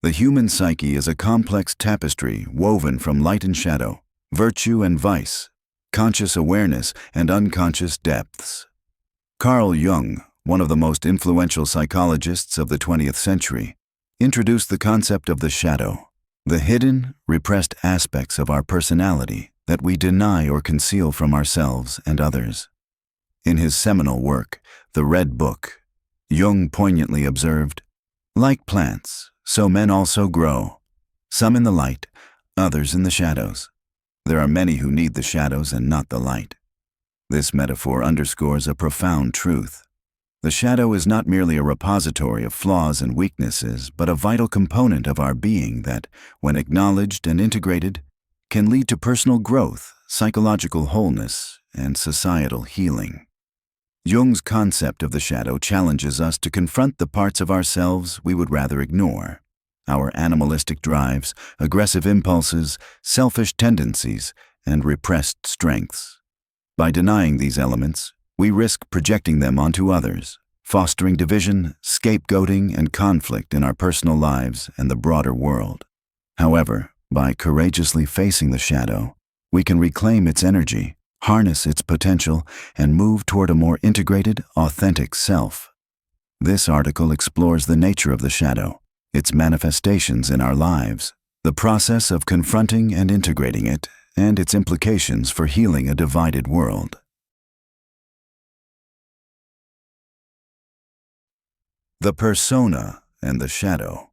The human psyche is a complex tapestry woven from light and shadow, virtue and vice, conscious awareness and unconscious depths. Carl Jung, one of the most influential psychologists of the 20th century, introduced the concept of the shadow, the hidden, repressed aspects of our personality that we deny or conceal from ourselves and others. In his seminal work, The Red Book, Jung poignantly observed, "Like plants, so men also grow, some in the light, others in the shadows. There are many who need the shadows and not the light." This metaphor underscores a profound truth. The shadow is not merely a repository of flaws and weaknesses, but a vital component of our being that, when acknowledged and integrated, can lead to personal growth, psychological wholeness, and societal healing. Jung's concept of the shadow challenges us to confront the parts of ourselves we would rather ignore. Our animalistic drives, aggressive impulses, selfish tendencies, and repressed strengths. By denying these elements, we risk projecting them onto others, fostering division, scapegoating, and conflict in our personal lives and the broader world. However, by courageously facing the shadow, we can reclaim its energy, harness its potential, and move toward a more integrated, authentic self. This article explores the nature of the shadow, its manifestations in our lives, the process of confronting and integrating it, and its implications for healing a divided world. The persona and the shadow.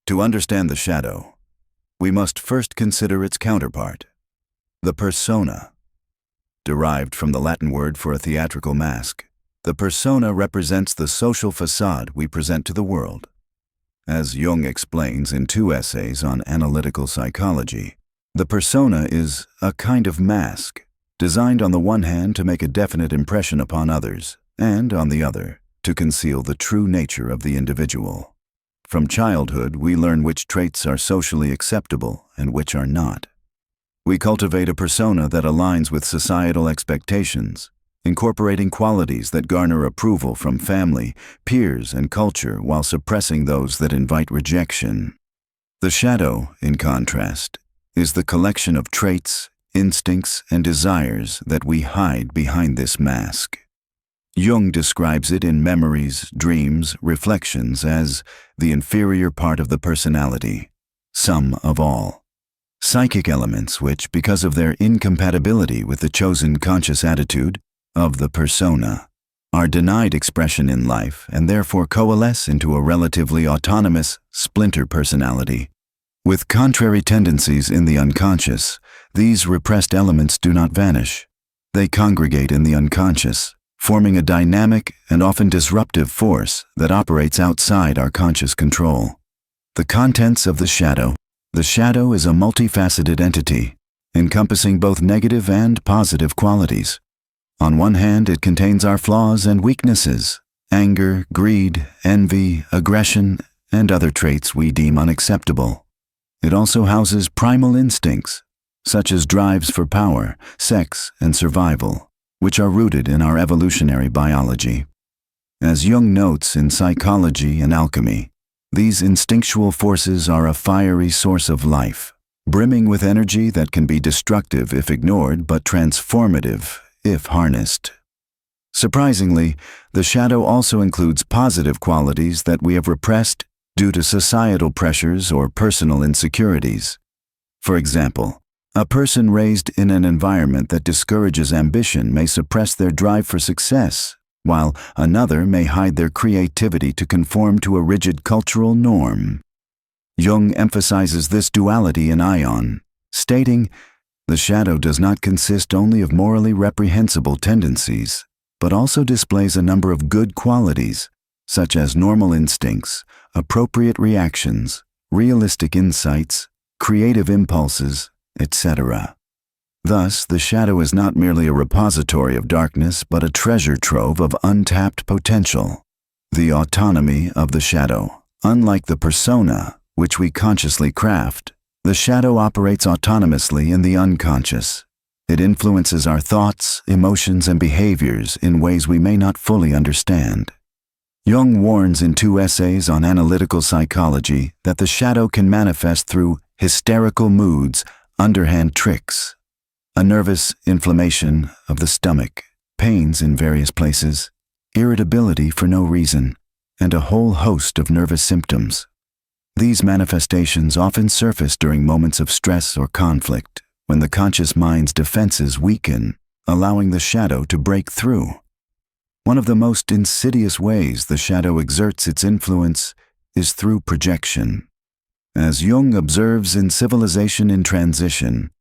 To understand the shadow, we must first consider its counterpart, the persona. Derived from the Latin word for a theatrical mask, the persona represents the social facade we present to the world. As Jung explains in 2 essays on analytical psychology, the persona is a kind of mask, designed on the one hand to make a definite impression upon others, and on the other, to conceal the true nature of the individual. From childhood, we learn which traits are socially acceptable and which are not. We cultivate a persona that aligns with societal expectations, incorporating qualities that garner approval from family, peers, and culture while suppressing those that invite rejection. The shadow, in contrast, is the collection of traits, instincts, and desires that we hide behind this mask. Jung describes it in Memories, Dreams, Reflections as the inferior part of the personality, sum of all. Psychic elements which, because of their incompatibility with the chosen conscious attitude of the persona, are denied expression in life and therefore coalesce into a relatively autonomous, splinter personality. With contrary tendencies in the unconscious, these repressed elements do not vanish. They congregate in the unconscious, forming a dynamic and often disruptive force that operates outside our conscious control. The contents of the shadow. The shadow is a multifaceted entity, encompassing both negative and positive qualities. On one hand, it contains our flaws and weaknesses, anger, greed, envy, aggression, and other traits we deem unacceptable. It also houses primal instincts, such as drives for power, sex, and survival, which are rooted in our evolutionary biology. As Jung notes in Psychology and Alchemy, these instinctual forces are a fiery source of life, brimming with energy that can be destructive if ignored but transformative if harnessed. Surprisingly, the shadow also includes positive qualities that we have repressed due to societal pressures or personal insecurities. For example, a person raised in an environment that discourages ambition may suppress their drive for success, while another may hide their creativity to conform to a rigid cultural norm. Jung emphasizes this duality in Ion, stating, "The shadow does not consist only of morally reprehensible tendencies, but also displays a number of good qualities, such as normal instincts, appropriate reactions, realistic insights, creative impulses, etc." Thus, the shadow is not merely a repository of darkness, but a treasure trove of untapped potential. The autonomy of the shadow. Unlike the persona, which we consciously craft, the shadow operates autonomously in the unconscious. It influences our thoughts, emotions, and behaviors in ways we may not fully understand. Jung warns in 2 essays on analytical psychology that the shadow can manifest through hysterical moods, underhand tricks, a nervous inflammation of the stomach, pains in various places, irritability for no reason, and a whole host of nervous symptoms. These manifestations often surface during moments of stress or conflict, when the conscious mind's defenses weaken, allowing the shadow to break through. One of the most insidious ways the shadow exerts its influence is through projection. As Jung observes in Civilization in Transition,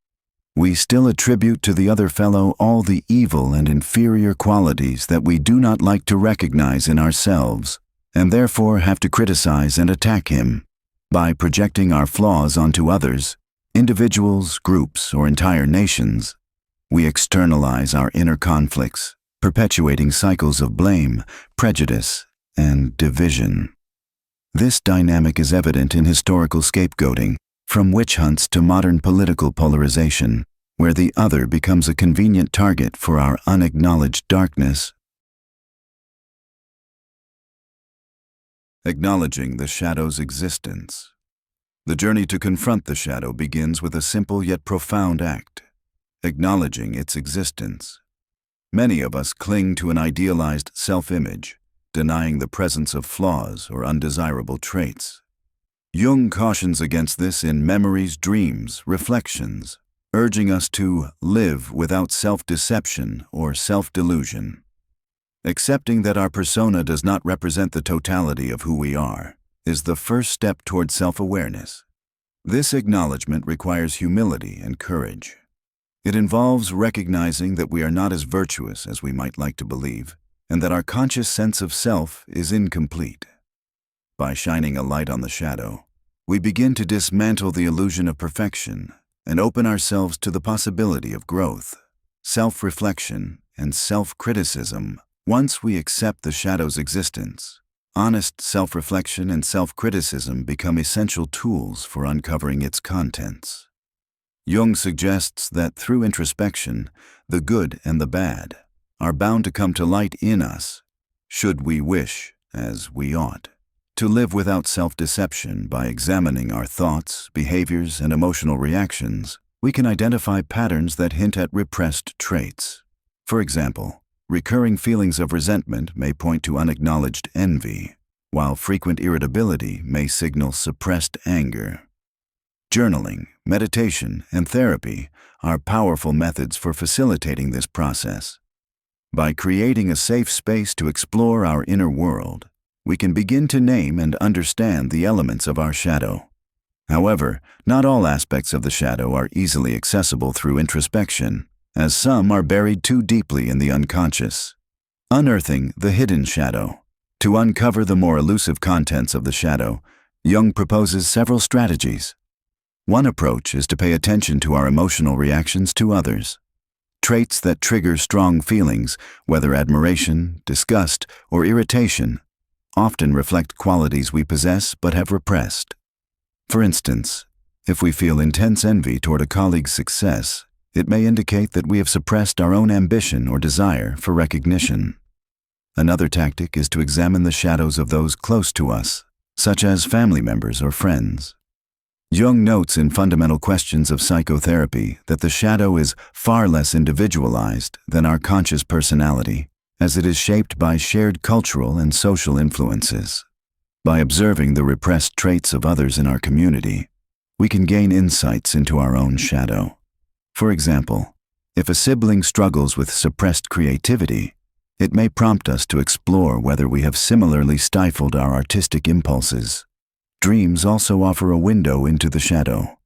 we still attribute to the other fellow all the evil and inferior qualities that we do not like to recognize in ourselves, and therefore have to criticize and attack him. By projecting our flaws onto others, individuals, groups, or entire nations, we externalize our inner conflicts, perpetuating cycles of blame, prejudice, and division. This dynamic is evident in historical scapegoating, from witch hunts to modern political polarization, where the other becomes a convenient target for our unacknowledged darkness. Acknowledging the shadow's existence. The journey to confront the shadow begins with a simple yet profound act: acknowledging its existence. Many of us cling to an idealized self-image, denying the presence of flaws or undesirable traits. Jung cautions against this in Memories, Dreams, Reflections, urging us to live without self-deception or self-delusion. Accepting that our persona does not represent the totality of who we are is the first step toward self-awareness. This acknowledgement requires humility and courage. It involves recognizing that we are not as virtuous as we might like to believe, and that our conscious sense of self is incomplete. By shining a light on the shadow, we begin to dismantle the illusion of perfection and open ourselves to the possibility of growth, self-reflection, and self-criticism. Once we accept the shadow's existence, honest self-reflection and self-criticism become essential tools for uncovering its contents. Jung suggests that through introspection, the good and the bad are bound to come to light in us, should we wish, as we ought, to live without self-deception. By examining our thoughts, behaviors, and emotional reactions, we can identify patterns that hint at repressed traits. For example, recurring feelings of resentment may point to unacknowledged envy, while frequent irritability may signal suppressed anger. Journaling, meditation, and therapy are powerful methods for facilitating this process. By creating a safe space to explore our inner world, we can begin to name and understand the elements of our shadow. However, not all aspects of the shadow are easily accessible through introspection, as some are buried too deeply in the unconscious. Unearthing the hidden shadow. To uncover the more elusive contents of the shadow, Jung proposes several strategies. One approach is to pay attention to our emotional reactions to others. Traits that trigger strong feelings, whether admiration, disgust, or irritation, often reflect qualities we possess but have repressed. For instance, if we feel intense envy toward a colleague's success, it may indicate that we have suppressed our own ambition or desire for recognition. Another tactic is to examine the shadows of those close to us, such as family members or friends. Jung notes in Fundamental Questions of Psychotherapy that the shadow is far less individualized than our conscious personality, as it is shaped by shared cultural and social influences. By observing the repressed traits of others in our community, we can gain insights into our own shadow. For example, if a sibling struggles with suppressed creativity, it may prompt us to explore whether we have similarly stifled our artistic impulses. Dreams also offer a window into the shadow.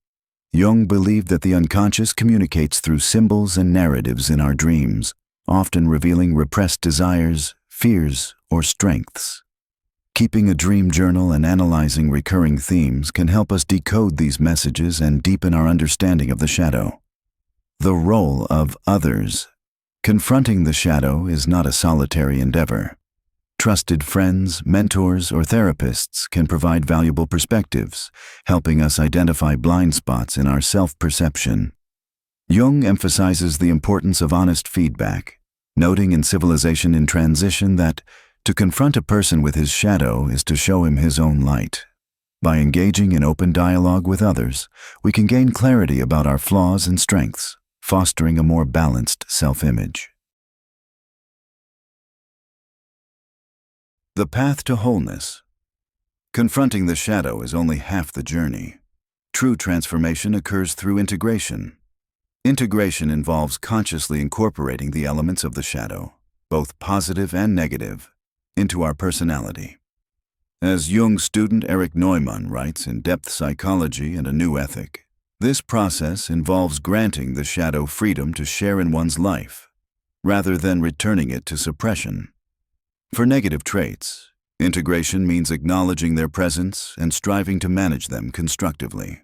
Jung believed that the unconscious communicates through symbols and narratives in our dreams, often revealing repressed desires, fears, or strengths. Keeping a dream journal and analyzing recurring themes can help us decode these messages and deepen our understanding of the shadow. The role of others. Confronting the shadow is not a solitary endeavor. Trusted friends, mentors, or therapists can provide valuable perspectives, helping us identify blind spots in our self-perception. Jung emphasizes the importance of honest feedback, noting in Civilization in Transition that To confront a person with his shadow is to show him his own light. By engaging in open dialogue with others, we can gain clarity about our flaws and strengths, fostering a more balanced self-image. The path to wholeness. Confronting the shadow is only half the journey. True transformation occurs through integration. Integration involves consciously incorporating the elements of the shadow, both positive and negative, into our personality. As Jung student Erich Neumann writes in Depth Psychology and a New Ethic, this process involves granting the shadow freedom to share in one's life, rather than returning it to suppression. For negative traits, integration means acknowledging their presence and striving to manage them constructively.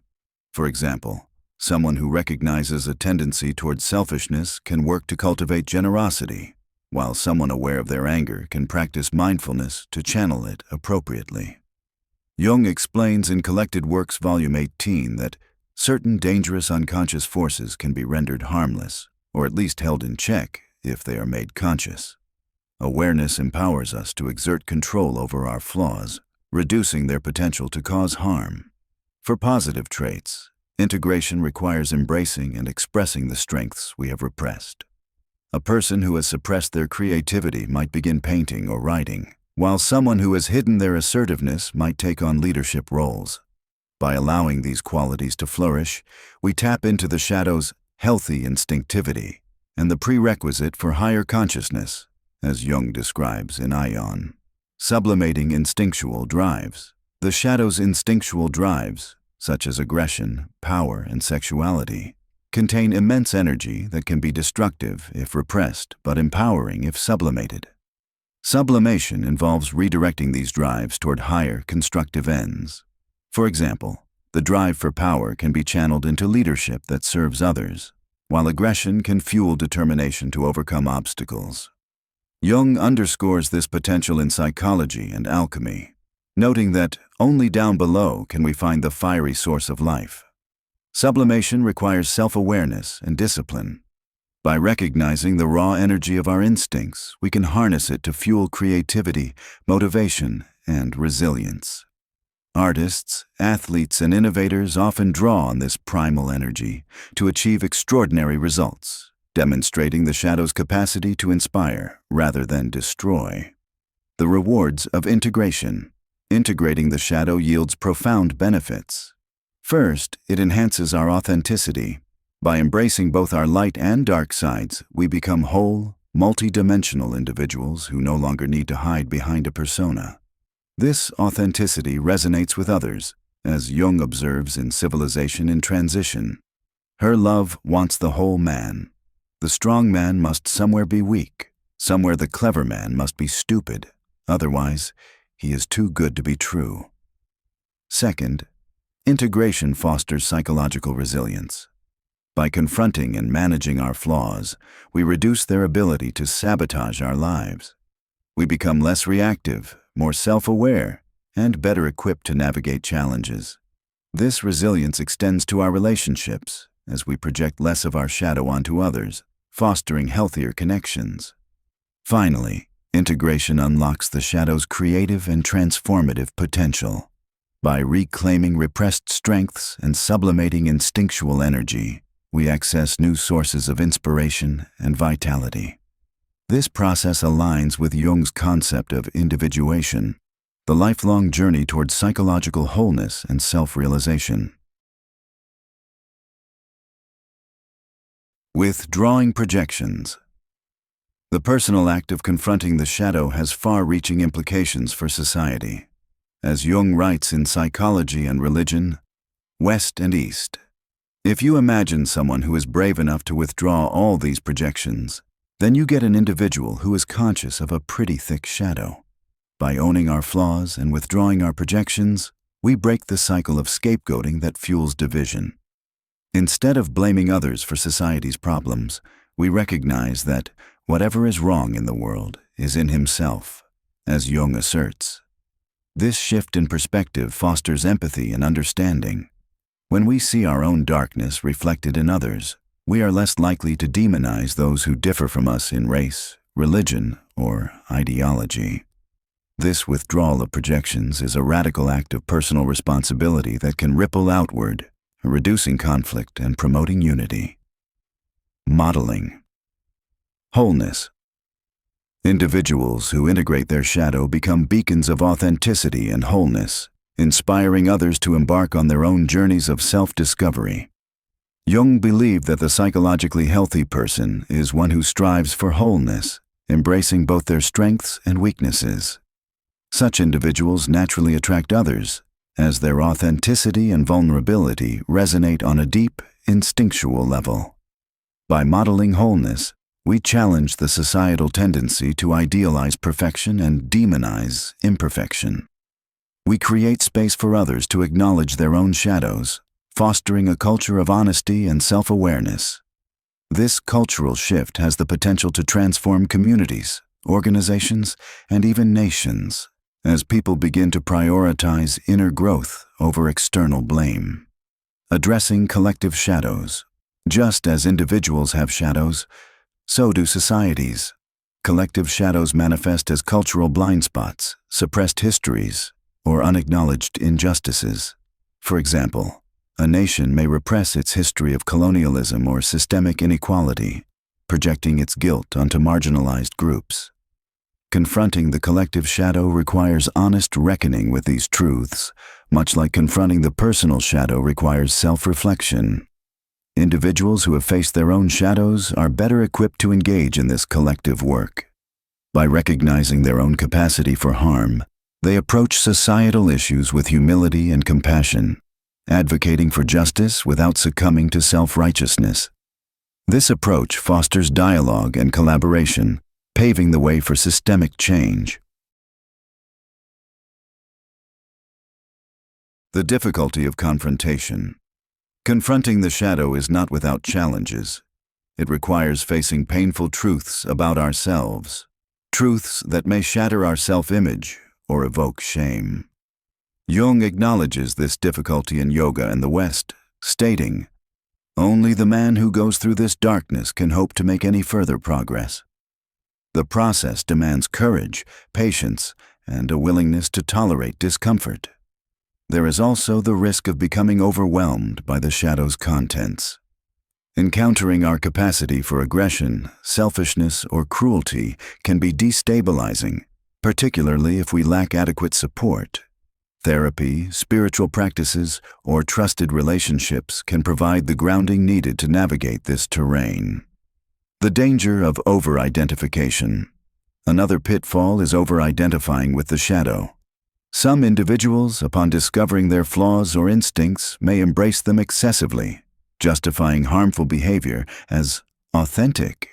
For example, someone who recognizes a tendency towards selfishness can work to cultivate generosity, while someone aware of their anger can practice mindfulness to channel it appropriately. Jung explains in Collected Works Volume 18 that certain dangerous unconscious forces can be rendered harmless, or at least held in check if they are made conscious. Awareness empowers us to exert control over our flaws, reducing their potential to cause harm. For positive traits, integration requires embracing and expressing the strengths we have repressed. A person who has suppressed their creativity might begin painting or writing, while someone who has hidden their assertiveness might take on leadership roles. By allowing these qualities to flourish, we tap into the shadow's healthy instinctivity and the prerequisite for higher consciousness, as Jung describes in Ion. Sublimating instinctual drives. The shadow's instinctual drives, such as aggression, power, and sexuality, contain immense energy that can be destructive if repressed, but empowering if sublimated. Sublimation involves redirecting these drives toward higher, constructive ends. For example, the drive for power can be channeled into leadership that serves others, while aggression can fuel determination to overcome obstacles. Jung underscores this potential in psychology and alchemy, noting that only down below can we find the fiery source of life. Sublimation requires self-awareness and discipline. By recognizing the raw energy of our instincts, we can harness it to fuel creativity, motivation, and resilience. Artists, athletes, and innovators often draw on this primal energy to achieve extraordinary results, demonstrating the shadow's capacity to inspire rather than destroy. The rewards of integration. Integrating the shadow yields profound benefits. First, it enhances our authenticity. By embracing both our light and dark sides, we become whole, multi-dimensional individuals who no longer need to hide behind a persona. This authenticity resonates with others, as Jung observes in Civilization in Transition. Her love wants the whole man. The strong man must somewhere be weak, somewhere the clever man must be stupid. Otherwise, he is too good to be true. Second, integration fosters psychological resilience. By confronting and managing our flaws, we reduce their ability to sabotage our lives. We become less reactive, more self-aware, and better equipped to navigate challenges. This resilience extends to our relationships as we project less of our shadow onto others, fostering healthier connections. Finally, integration unlocks the shadow's creative and transformative potential. By reclaiming repressed strengths and sublimating instinctual energy, we access new sources of inspiration and vitality. This process aligns with Jung's concept of individuation, the lifelong journey towards psychological wholeness and self-realization. Withdrawing projections. The personal act of confronting the shadow has far-reaching implications for society. As Jung writes in Psychology and Religion, West and East. If you imagine someone who is brave enough to withdraw all these projections, then you get an individual who is conscious of a pretty thick shadow. By owning our flaws and withdrawing our projections, we break the cycle of scapegoating that fuels division. Instead of blaming others for society's problems, we recognize that whatever is wrong in the world is in himself, as Jung asserts. This shift in perspective fosters empathy and understanding. When we see our own darkness reflected in others, we are less likely to demonize those who differ from us in race, religion, or ideology. This withdrawal of projections is a radical act of personal responsibility that can ripple outward, reducing conflict and promoting unity. Modeling. Wholeness. Individuals who integrate their shadow become beacons of authenticity and wholeness, inspiring others to embark on their own journeys of self-discovery. Jung believed that the psychologically healthy person is one who strives for wholeness, embracing both their strengths and weaknesses. Such individuals naturally attract others, as their authenticity and vulnerability resonate on a deep, instinctual level. By modeling wholeness, we challenge the societal tendency to idealize perfection and demonize imperfection. We create space for others to acknowledge their own shadows, fostering a culture of honesty and self-awareness. This cultural shift has the potential to transform communities, organizations, and even nations, as people begin to prioritize inner growth over external blame. Addressing collective shadows. Just as individuals have shadows, so do societies. Collective shadows manifest as cultural blind spots, suppressed histories, or unacknowledged injustices. For example, a nation may repress its history of colonialism or systemic inequality, projecting its guilt onto marginalized groups. Confronting the collective shadow requires honest reckoning with these truths, much like confronting the personal shadow requires self-reflection. Individuals who have faced their own shadows are better equipped to engage in this collective work. By recognizing their own capacity for harm, they approach societal issues with humility and compassion, advocating for justice without succumbing to self-righteousness. This approach fosters dialogue and collaboration, paving the way for systemic change. The difficulty of confrontation. Confronting the shadow is not without challenges. It requires facing painful truths about ourselves, truths that may shatter our self-image or evoke shame. Jung acknowledges this difficulty in yoga and the West, stating, "Only the man who goes through this darkness can hope to make any further progress." The process demands courage, patience, and a willingness to tolerate discomfort. There is also the risk of becoming overwhelmed by the shadow's contents. Encountering our capacity for aggression, selfishness, or cruelty can be destabilizing, particularly if we lack adequate support. Therapy, spiritual practices, or trusted relationships can provide the grounding needed to navigate this terrain. The danger of over-identification. Another pitfall is over-identifying with the shadow. Some individuals, upon discovering their flaws or instincts, may embrace them excessively, justifying harmful behavior as authentic.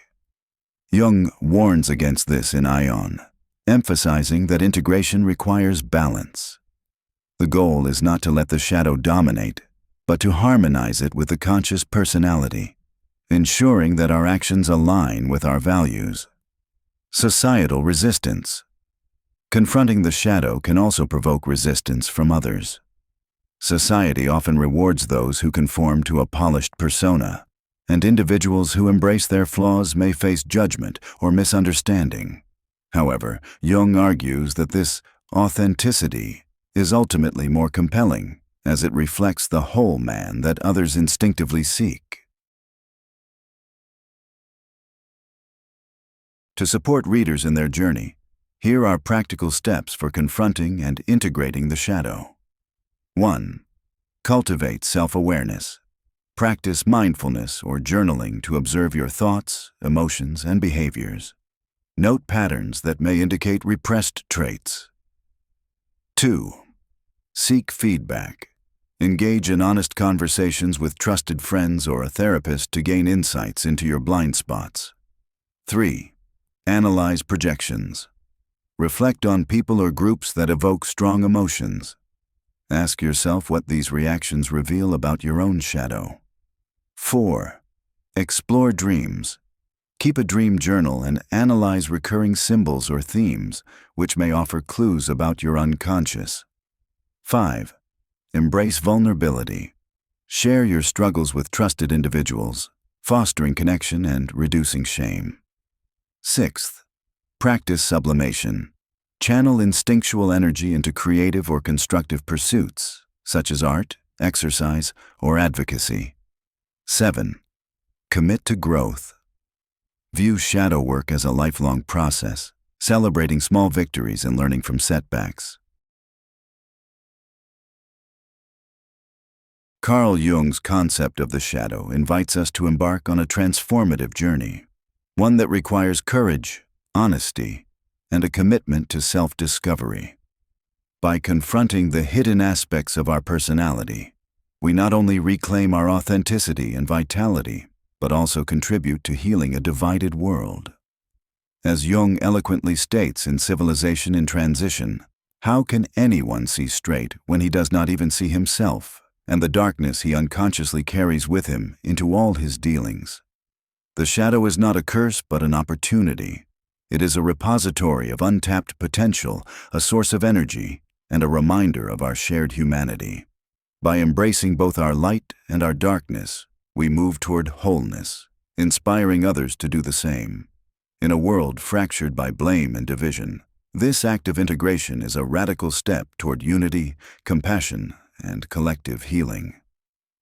Jung warns against this in Ion, emphasizing that integration requires balance. The goal is not to let the shadow dominate, but to harmonize it with the conscious personality, ensuring that our actions align with our values. Societal resistance. Confronting the shadow can also provoke resistance from others. Society often rewards those who conform to a polished persona, and individuals who embrace their flaws may face judgment or misunderstanding. However, Jung argues that this authenticity is ultimately more compelling, as it reflects the whole man that others instinctively seek. To support readers in their journey, here are practical steps for confronting and integrating the shadow. 1. Cultivate self-awareness. Practice mindfulness or journaling to observe your thoughts, emotions, and behaviors. Note patterns that may indicate repressed traits. 2. Seek feedback. Engage in honest conversations with trusted friends or a therapist to gain insights into your blind spots. 3. Analyze projections. Reflect on people or groups that evoke strong emotions. Ask yourself what these reactions reveal about your own shadow. 4. Explore dreams. Keep a dream journal and analyze recurring symbols or themes, which may offer clues about your unconscious. 5. Embrace vulnerability. Share your struggles with trusted individuals, fostering connection and reducing shame. 6th, practice sublimation. Channel instinctual energy into creative or constructive pursuits, such as art, exercise, or advocacy. 7. Commit to growth. View shadow work as a lifelong process, celebrating small victories and learning from setbacks. Carl Jung's concept of the shadow invites us to embark on a transformative journey, one that requires courage, honesty, and a commitment to self-discovery. By confronting the hidden aspects of our personality, we not only reclaim our authenticity and vitality, but also contribute to healing a divided world. As Jung eloquently states in Civilization in Transition, how can anyone see straight when he does not even see himself and the darkness he unconsciously carries with him into all his dealings? The shadow is not a curse but an opportunity. It is a repository of untapped potential, a source of energy, and a reminder of our shared humanity. By embracing both our light and our darkness, we move toward wholeness, inspiring others to do the same. In a world fractured by blame and division, this act of integration is a radical step toward unity, compassion, and collective healing.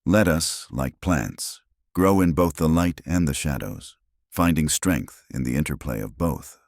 Let us, like plants, grow in both the light and the shadows, finding strength in the interplay of both.